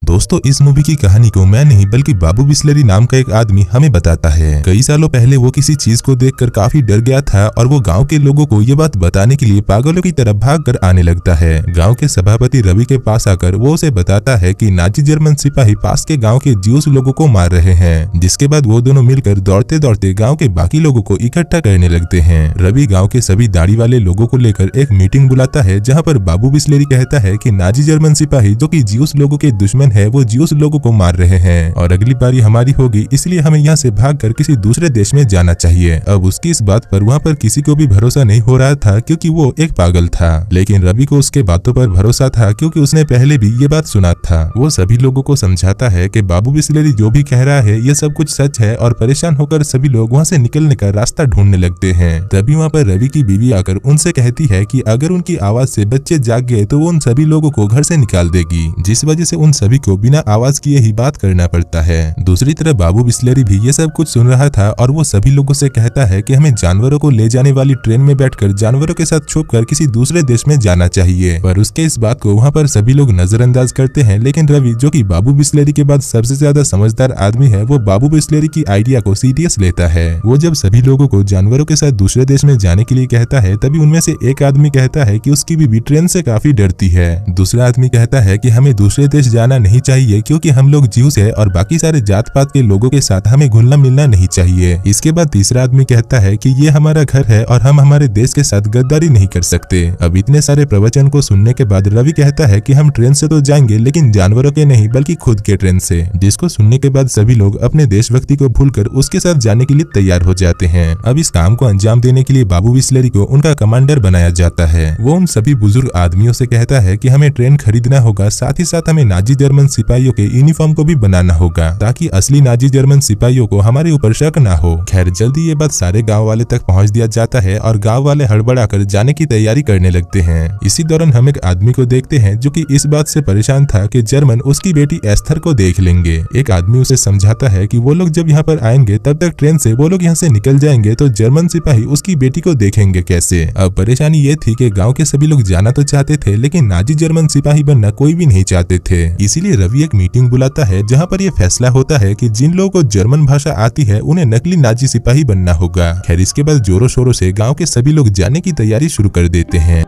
दोस्तों, इस मूवी की कहानी को मैं नहीं बल्कि बाबू बिस्लेरी नाम का एक आदमी हमें बताता है। कई सालों पहले वो किसी चीज को देखकर काफी डर गया था और वो गांव के लोगों को ये बात बताने के लिए पागलों की तरह भागकर आने लगता है। गांव के सभापति रवि के पास आकर वो उसे बताता है कि नाजी जर्मन सिपाही पास के गांव के ज्यूस लोगों को मार रहे हैं, जिसके बाद वो दोनों मिलकर दौड़ते दौड़ते गाँव के बाकी लोगों को इकट्ठा करने लगते हैं। रवि गाँव के सभी दाढ़ी वाले लोगों को लेकर एक मीटिंग बुलाता है, जहाँ पर बाबू बिस्लेरी कहता है कि नाजी जर्मन सिपाही जो कि ज्यूस लोगों के दुश्मन है वो ज्यूस लोगों को मार रहे हैं और अगली बारी हमारी होगी, इसलिए हमें यहाँ से भागकर किसी दूसरे देश में जाना चाहिए। अब उसकी इस बात पर वहाँ पर किसी को भी भरोसा नहीं हो रहा था, क्योंकि वो एक पागल था। लेकिन रवि को उसके बातों पर भरोसा था, क्योंकि उसने पहले भी ये बात सुना था। वो सभी लोगों को समझाता है कि बाबू बिस्लेरी जो भी कह रहा है ये सब कुछ सच है और परेशान होकर सभी लोग वहाँ से निकलने का रास्ता ढूंढने लगते हैं। तभी वहाँ पर रवि की बीवी आकर उनसे कहती है कि अगर उनकी आवाज से बच्चे जाग गए तो वो उन सभी लोगों को घर से निकाल देगी, जिस वजह से उन सभी को बिना आवाज किए ही बात करना पड़ता है। दूसरी तरफ बाबू बिस्लेरी भी ये सब कुछ सुन रहा था और वो सभी लोगों से कहता है कि हमें जानवरों को ले जाने वाली ट्रेन में बैठकर जानवरों के साथ छुपकर किसी दूसरे देश में जाना चाहिए। पर उसके इस बात को वहाँ पर सभी लोग नजरअंदाज करते हैं, लेकिन रवि जो कि बाबू बिस्लेरी के बाद सबसे ज्यादा समझदार आदमी है, वो बाबू बिस्लेरी की आइडिया को सीरियस लेता है। वो जब सभी लोगों को जानवरों के साथ दूसरे देश में जाने के लिए कहता है, तभी उनमें से एक आदमी कहता है कि उसकी बीवी ट्रेन से काफी डरती है। दूसरा आदमी कहता है कि हमें दूसरे देश जाना नहीं चाहिए, क्योंकि हम लोग ज्यूस है और बाकी सारे जात पात के लोगों के साथ हमें घुलना मिलना नहीं चाहिए। इसके बाद तीसरा आदमी कहता है कि ये हमारा घर है और हम हमारे देश के साथ गद्दारी नहीं कर सकते। अब इतने सारे प्रवचन को सुनने के बाद रवि कहता है कि हम ट्रेन से तो जाएंगे, लेकिन जानवरों के नहीं बल्कि खुद के ट्रेन से। जिसको सुनने के बाद सभी लोग अपने देशभक्ति को भूलकर उसके साथ जाने के लिए तैयार हो जाते हैं। अब इस काम को अंजाम देने के लिए बाबू बिस्लेरी को उनका कमांडर बनाया जाता है। वो उन सभी बुजुर्ग आदमियों से कहता है कि हमें ट्रेन खरीदना होगा, साथ ही साथ हमें नाजी जर्मन सिपाहियों के यूनिफॉर्म को भी बनाना होगा, ताकि असली नाजी जर्मन सिपाहियों को हमारे ऊपर शक ना हो। खैर, जल्दी ये बात सारे गांव वाले तक पहुंच दिया जाता है और गांव वाले हड़बड़ाकर जाने की तैयारी करने लगते हैं। इसी दौरान हम एक आदमी को देखते हैं जो कि इस बात से परेशान था कि जर्मन उसकी बेटी एस्थर को देख लेंगे। एक आदमी उसे समझाता है कि वो लोग जब यहाँ पर आएंगे तब तक ट्रेन से वो लोग यहाँ से निकल जाएंगे, तो जर्मन सिपाही उसकी बेटी को देखेंगे कैसे। अब परेशानी ये थी कि गाँव के सभी लोग जाना तो चाहते थे, लेकिन नाजी जर्मन सिपाही बनना कोई भी नहीं चाहते थे। इसीलिए रवि एक मीटिंग बुलाता है, जहाँ पर यह फैसला होता है कि जिन लोगों को जर्मन भाषा आती है उन्हें नकली नाजी सिपाही बनना होगा। खैर, इसके बाद जोरों शोरों से गांव के सभी लोग जाने की तैयारी शुरू कर देते हैं।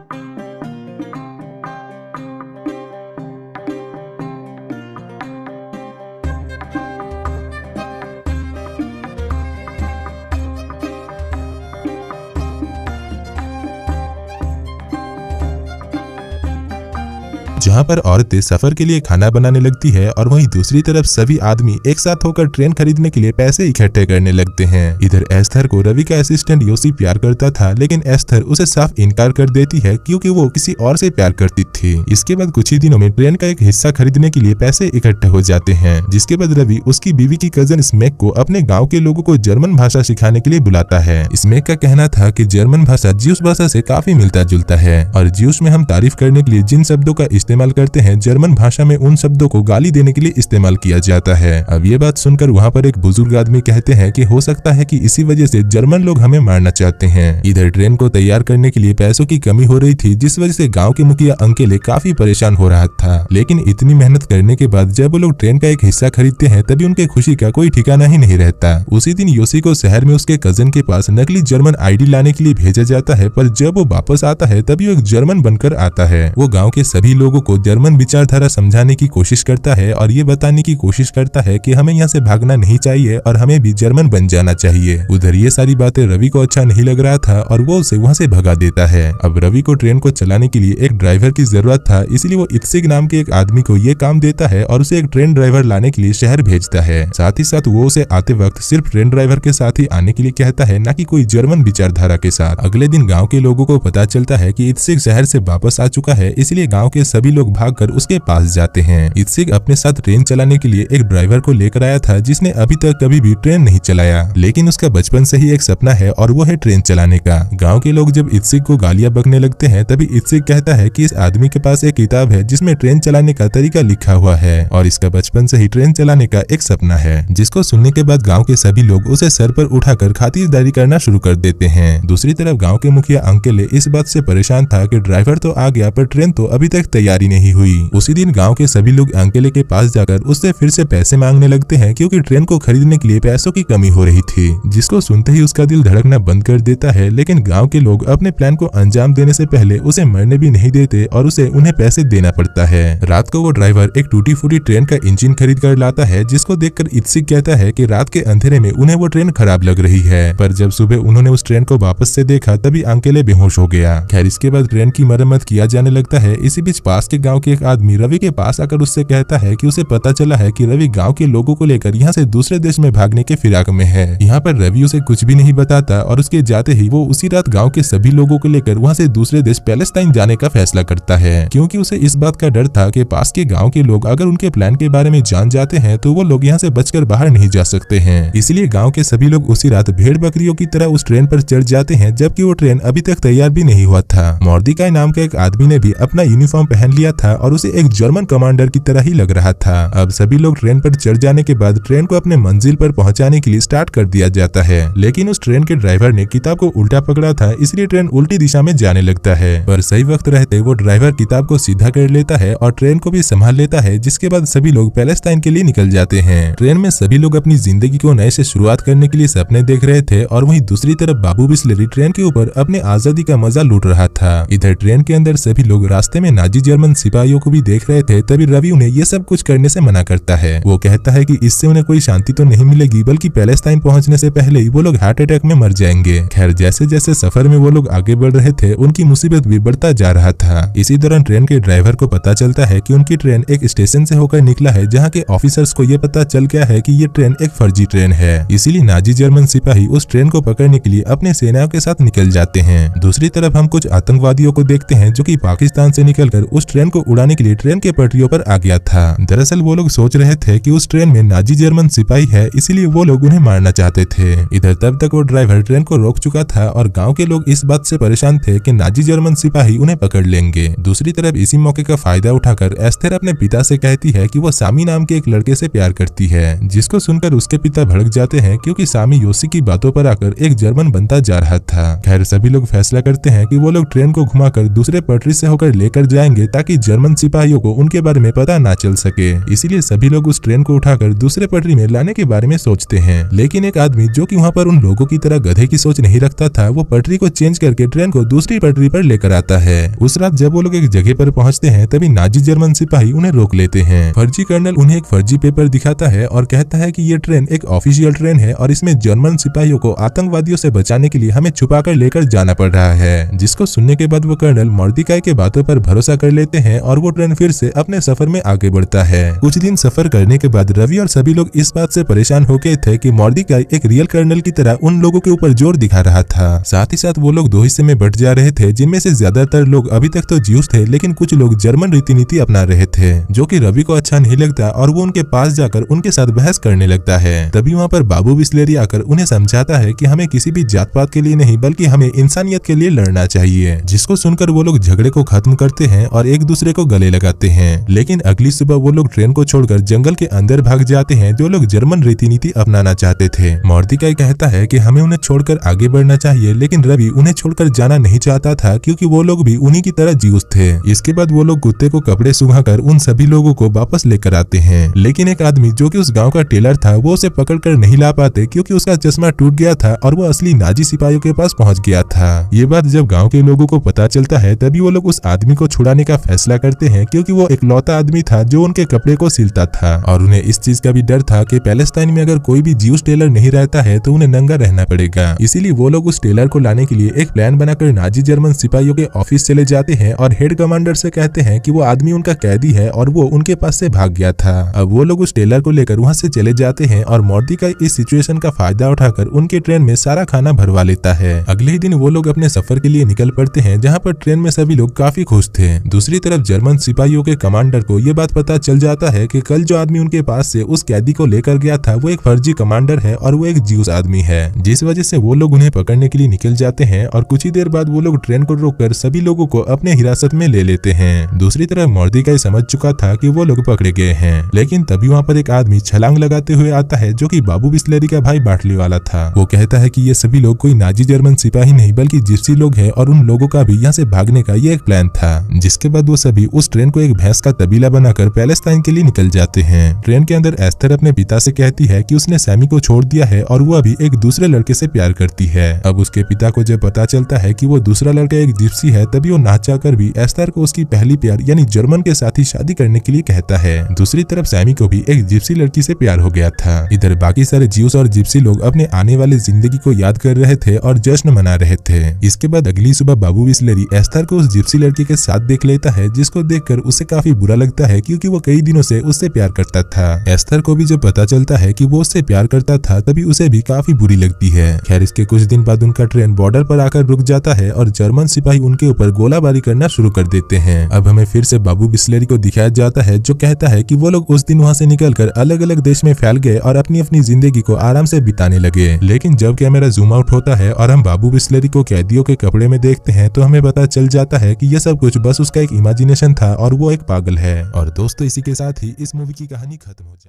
जहाँ पर औरतें सफर के लिए खाना बनाने लगती है और वहीं दूसरी तरफ सभी आदमी एक साथ होकर ट्रेन खरीदने के लिए पैसे इकट्ठे करने लगते हैं। इधर एस्थर को रवि का असिस्टेंट योसी प्यार करता था, लेकिन एस्थर उसे साफ इनकार कर देती है, क्योंकि वो किसी और से प्यार करती थी। इसके बाद कुछ ही दिनों में ट्रेन का एक हिस्सा खरीदने के लिए पैसे इकट्ठे हो जाते हैं, जिसके बाद रवि उसकी बीवी की कजन स्मेक को अपने गाँव के लोगों को जर्मन भाषा सिखाने के लिए बुलाता है। स्मेक का कहना था कि जर्मन भाषा ज्यूस भाषा से काफी मिलता जुलता है और ज्यूस में हम तारीफ करने के लिए जिन शब्दों का इस्तेमाल करते हैं, जर्मन भाषा में उन शब्दों को गाली देने के लिए इस्तेमाल किया जाता है। अब ये बात सुनकर वहाँ पर एक बुजुर्ग आदमी कहते हैं कि हो सकता है कि इसी वजह से जर्मन लोग हमें मारना चाहते हैं। इधर ट्रेन को तैयार करने के लिए पैसों की कमी हो रही थी, जिस वजह से गांव के मुखिया अंकेले काफी परेशान हो रहा था। लेकिन इतनी मेहनत करने के बाद जब वो लोग ट्रेन का एक हिस्सा खरीदते हैं, तभी उनके खुशी का कोई ठिकाना ही नहीं रहता। उसी दिन योसी को शहर में उसके कजन के पास नकली जर्मन आईडी लाने के लिए भेजा जाता है, पर जब वो वापस आता है तभी वो एक जर्मन बनकर आता है। वो गाँव के सभी लोगों को जर्मन विचारधारा समझाने की कोशिश करता है और ये बताने की कोशिश करता है कि हमें यहाँ से भागना नहीं चाहिए और हमें भी जर्मन बन जाना चाहिए। उधर ये सारी बातें रवि को अच्छा नहीं लग रहा था और वो उसे वहाँ से भगा देता है। अब रवि को ट्रेन को चलाने के लिए एक ड्राइवर की जरूरत था, इसलिए वो इत्सिक नाम के एक आदमी को ये काम देता है और उसे एक ट्रेन ड्राइवर लाने के लिए शहर भेजता है। साथ ही साथ वो उसे आते वक्त सिर्फ ट्रेन ड्राइवर के साथ ही आने के लिए कहता है, न कि कोई जर्मन विचारधारा के साथ। अगले दिन गाँव के लोगों को पता चलता है कि इत्सिक शहर से वापस आ चुका है, इसलिए गाँव के सभी लोग भागकर उसके पास जाते हैं। इत्सिक अपने साथ ट्रेन चलाने के लिए एक ड्राइवर को लेकर आया था, जिसने अभी तक कभी भी ट्रेन नहीं चलाया, लेकिन उसका बचपन से ही एक सपना है और वो है ट्रेन चलाने का। गांव के लोग जब इत्सिक को गालियां बकने लगते हैं, तभी इत्सिक कहता है कि इस आदमी के पास एक किताब है जिसमें ट्रेन चलाने का तरीका लिखा हुआ है और इसका बचपन से ही ट्रेन चलाने का एक सपना है। जिसको सुनने के बाद गाँव के सभी लोग उसे सर पर उठाकर खातिरदारी करना शुरू कर देते हैं। दूसरी तरफ गाँव के मुखिया अंकेले इस बात से परेशान था कि ड्राइवर तो आ गया पर ट्रेन तो अभी तक तैयारी नहीं हुई। उसी दिन गांव के सभी लोग अंकेले के पास जाकर उससे फिर से पैसे मांगने लगते हैं क्योंकि ट्रेन को खरीदने के लिए पैसों की कमी हो रही थी, जिसको सुनते ही उसका दिल धड़कना बंद कर देता है। लेकिन गांव के लोग अपने प्लान को अंजाम देने से पहले उसे मरने भी नहीं देते और उसे उन्हें पैसे देना पड़ता है। रात को वो ड्राइवर एक टूटी फूटी ट्रेन का इंजन खरीद कर लाता है, जिसको देखकर इत्सिक कहता है कि रात के अंधेरे में उन्हें वो ट्रेन खराब लग रही है। पर जब सुबह उन्होंने उस ट्रेन को वापस से देखा तभी अंकेले बेहोश हो गया। खैर इसके बाद ट्रेन की मरम्मत किया जाने लगता है। इसी बीच पास के गाँव के एक आदमी रवि के पास आकर उससे कहता है कि उसे पता चला है कि रवि गाँव के लोगों को लेकर यहाँ से दूसरे देश में भागने के फिराक में है। यहाँ पर रवि उसे कुछ भी नहीं बताता और उसके जाते ही वो उसी रात गाँव के सभी लोगों को लेकर वहाँ से दूसरे देश पैलेस्टाइन जाने का फैसला करता है, क्योंकि उसे इस बात का डर था कि पास के गांव के लोग अगर उनके प्लान के बारे में जान जाते हैं तो वो लोग यहाँ से बचकर बाहर नहीं जा सकते हैं। इसलिए गांव के सभी लोग उसी रात भेड़ बकरियों की तरह उस ट्रेन पर चढ़ जाते हैं, जबकि वो ट्रेन अभी तक तैयार भी नहीं हुआ था। मोर्दिकाई नाम का एक आदमी ने भी अपना यूनिफॉर्म पहन लिया था और उसे एक जर्मन कमांडर की तरह ही लग रहा था। अब सभी लोग ट्रेन पर चढ़ जाने के बाद ट्रेन को अपने मंजिल पर पहुंचाने के लिए स्टार्ट कर दिया जाता है, लेकिन उस ट्रेन के ड्राइवर ने किताब को उल्टा पकड़ा था, इसलिए ट्रेन उल्टी दिशा में जाने लगता है। पर सही वक्त रहते वो ड्राइवर किताब को सीधा कर लेता है और ट्रेन को भी संभाल लेता है, जिसके बाद सभी लोग पैलेस्टाइन के लिए निकल जाते हैं। ट्रेन में सभी लोग अपनी जिंदगी को नए से शुरुआत करने के लिए सपने देख रहे थे और वहीं दूसरी तरफ बाबू बिस्लेरी ट्रेन के ऊपर अपने आजादी का मजा लूट रहा था। इधर ट्रेन के अंदर सभी लोग रास्ते में नाजी जर्मन सिपाहियों को भी देख रहे थे, तभी रवि उन्हें ये सब कुछ करने से मना करता है। वो कहता है कि इससे उन्हें कोई शांति तो नहीं मिलेगी, बल्कि पैलेस्टाइन पहुंचने से पहले ही वो लोग हार्ट अटैक में मर जाएंगे। खैर जैसे जैसे सफर में वो लोग आगे बढ़ रहे थे उनकी मुसीबत भी बढ़ता जा रहा था। इसी दौरान ट्रेन के ड्राइवर को पता चलता है कि उनकी ट्रेन एक स्टेशन से होकर निकला है, जहाँ के ऑफिसर्स को ये पता चल गया है कि ये ट्रेन एक फर्जी ट्रेन है। इसीलिए नाजी जर्मन सिपाही उस ट्रेन को पकड़ने के लिए अपने सेनाओं के साथ निकल जाते हैं। दूसरी तरफ हम कुछ आतंकवादियों को देखते हैं जो कि पाकिस्तान से निकलकर उस ट्रेन को उड़ाने के लिए ट्रेन के पटरियों पर आ गया था। दरअसल वो लोग सोच रहे थे कि उस ट्रेन में नाजी जर्मन सिपाही है, इसीलिए वो लोग उन्हें मारना चाहते थे। इधर तब तक वो ड्राइवर ट्रेन को रोक चुका था और गाँव के लोग इस बात से परेशान थे कि नाजी जर्मन सिपाही उन्हें पकड़ लेंगे। दूसरी तरफ इसी मौके का फायदा उठाकर एस्थर अपने पिता से कहती है कि वो सामी नाम के एक लड़के से प्यार करती है, जिसको सुनकर उसके पिता भड़क जाते हैं क्योंकि सामी योसी की बातों पर आकर एक जर्मन बनता जा रहा था। खैर सभी लोग फैसला करते हैं कि वो लोग ट्रेन को घुमाकर दूसरे पटरी से होकर लेकर जाएंगे ताकि जर्मन सिपाहियों को उनके बारे में पता ना चल सके। इसीलिए सभी लोग उस ट्रेन को उठाकर दूसरे पटरी में लाने के बारे में सोचते हैं, लेकिन एक आदमी जो कि वहाँ पर उन लोगों की तरह गधे की सोच नहीं रखता था, वो पटरी को चेंज करके ट्रेन को दूसरी पटरी पर लेकर आता है। उस रात जब वो लोग एक जगह पर पहुंचते हैं तभी नाजी जर्मन सिपाही उन्हें रोक लेते हैं। फर्जी कर्नल उन्हें एक फर्जी पेपर दिखाता है और कहता है कि ये ट्रेन एक ऑफिशियल ट्रेन है और इसमें जर्मन सिपाहियों को आतंकवादियों से बचाने के लिए हमें छुपाकर लेकर जाना पड़ रहा है। जिसको सुनने के बाद वो कर्नल मोर्दिकाई के बातों पर भरोसा कर लेते हैं और वो ट्रेन फिर से अपने सफर में आगे बढ़ता है। कुछ दिन सफर करने के बाद रवि और सभी लोग इस बात से परेशान हो गए थे कि मोर्दिकाई एक रियल कर्नल की तरह उन लोगों के ऊपर जोर दिखा रहा था। साथ ही साथ वो लोग दो हिस्से में बट जा रहे थे, जिनमें से ज्यादातर लोग अभी तक तो ज्यूस थे, लेकिन कुछ लोग जर्मन रीति नीति अपना रहे थे, जो कि रवि को अच्छा नहीं लगता और वो उनके पास जाकर उनके साथ बहस करने लगता है। तभी वहाँ पर बाबू बिस्लेरी आकर उन्हें समझाता है कि हमें किसी भी जात पात के लिए नहीं बल्कि हमें इंसानियत के लिए लड़ना चाहिए। जिसको सुनकर वो लोग झगड़े को खत्म करते हैं और एक दूसरे को गले लगाते हैं। लेकिन अगली सुबह वो लोग ट्रेन को छोड़कर जंगल के अंदर भाग जाते हैं, जो लोग जर्मन रीति नीति अपनाना चाहते थे। मोर्दिकाई कहता है कि हमें उन्हें छोड़कर आगे बढ़ना चाहिए, लेकिन रवि उन्हें छोड़कर जाना नहीं चाहता था क्योंकि वो लोग भी उन्हीं की तरह ज्यूस थे। इसके बाद वो लोग कुत्ते को कपड़े सुखाकर उन सभी लोगों को वापस लेकर आते हैं, लेकिन एक आदमी जो कि उस गांव का टेलर था वो उसे पकड़कर नहीं ला पाते क्योंकि उसका चश्मा टूट गया था और वो असली नाजी सिपाहियों के पास पहुंच गया था। ये बात जब गांव के लोगों को पता चलता है तभी वो लोग उस आदमी को छुड़ाने का फैसला करते हैं, क्योंकि वो एक लौता आदमी था जो उनके कपड़े को सिलता था और उन्हें इस चीज का भी डर था कि पैलेस्टाइन में अगर कोई भी ज्यूस टेलर नहीं रहता है तो उन्हें नंगा रहना पड़ेगा। इसीलिए वो लोग उस टेलर को लाने के लिए एक प्लान बनाकर नाजी जर्मन सिपाहियों के ऑफिस चले जाते हैं और हेड कमांडर से कहते हैं कि वो आदमी उनका कैदी है और वो उनके पास से भाग गया था। अब वो लोग उस टेलर को लेकर वहाँ से चले जाते हैं और मोर्दिकाई इस सिचुएशन का फायदा उठाकर उनके ट्रेन में सारा खाना भरवा लेता है। अगले ही दिन वो लोग अपने सफर के लिए निकल पड़ते हैं, जहाँ पर ट्रेन में सभी लोग काफी खुश थे। दूसरी तरफ जर्मन सिपाहियों के कमांडर को ये बात पता चल जाता है कि कल जो आदमी उनके पास से उस कैदी को लेकर गया था वो एक फर्जी कमांडर है और वो एक ज्यूस आदमी है, जिस वजह से वो लोग उन्हें पकड़ने के लिए निकल जाते हैं और कुछ ही देर बाद वो लोग ट्रेन को रोककर सभी लोगों को अपने हिरासत में ले लेते हैं। दूसरी तरफ मोर्दिकाई समझ चुका था कि वो लोग पकड़े गए हैं, लेकिन तभी वहाँ पर एक आदमी छलांग लगाते हुए आता है जो कि बाबू बिस्लेरी का भाई बाटली वाला था। वो कहता है कि ये सभी लोग कोई नाजी जर्मन सिपाही नहीं बल्कि जिप्सी लोग हैं और उन लोगों का भी यहाँ से भागने का ये एक प्लान था। जिसके बाद वो सभी उस ट्रेन को एक भैंस का तबीला बनाकर पैलेस्टाइन के लिए निकल जाते हैं। ट्रेन के अंदर एस्थर अपने पिता से कहती है कि उसने सैमी को छोड़ दिया है और वो अभी एक दूसरे लड़के से प्यार करती है। अब उसके पिता को जब पता चलता है कि वो दूसरा लड़का एक जिप्सी है, तभी वो ना चाहकर भी एस्थर को उसकी पहली प्यार यानी जर्मन के साथ ही शादी करने के लिए कहता है। दूसरी तरफ सैमी को भी एक जिप्सी लड़की से प्यार हो गया था। इधर बाकी सारे ज्यूस और जिप्सी लोग अपने आने वाली जिंदगी को याद कर रहे थे और जश्न मना रहे थे। इसके बाद अगली सुबह बाबू बिस्लेरी एस्थर को उस जिप्सी लड़की के साथ देख लेता है, जिसको देखकर उसे काफी बुरा लगता है क्योंकि वो कई दिनों से उससे प्यार करता था। एस्थर को भी जब पता चलता है कि वो उससे प्यार करता था, तभी उसे भी काफी बुरी लगती है। खैर इसके कुछ दिन बाद उनका ट्रेन बॉर्डर पर आकर रुक जाता है और जर्मन सिपाही उनके ऊपर गोलाबारी करना शुरू कर देते हैं। अब हमें फिर से बाबू बिस्लेरी को दिखाया जाता है, जो कहता है कि वो लोग उस दिन वहाँ से निकलकर अलग अलग देश में फैल गए और अपनी अपनी जिंदगी को आराम से बिताने लगे। लेकिन जब कैमरा जूम आउट होता है और हम बाबू बिस्लेरी को कैदियों के कपड़े में देखते हैं, तो हमें पता चल जाता है कि यह सब कुछ बस उसका एक इमेजिनेशन था और वो एक पागल है। और दोस्तों इसी के साथ ही इस मूवी की कहानी खत्म हो जाती है।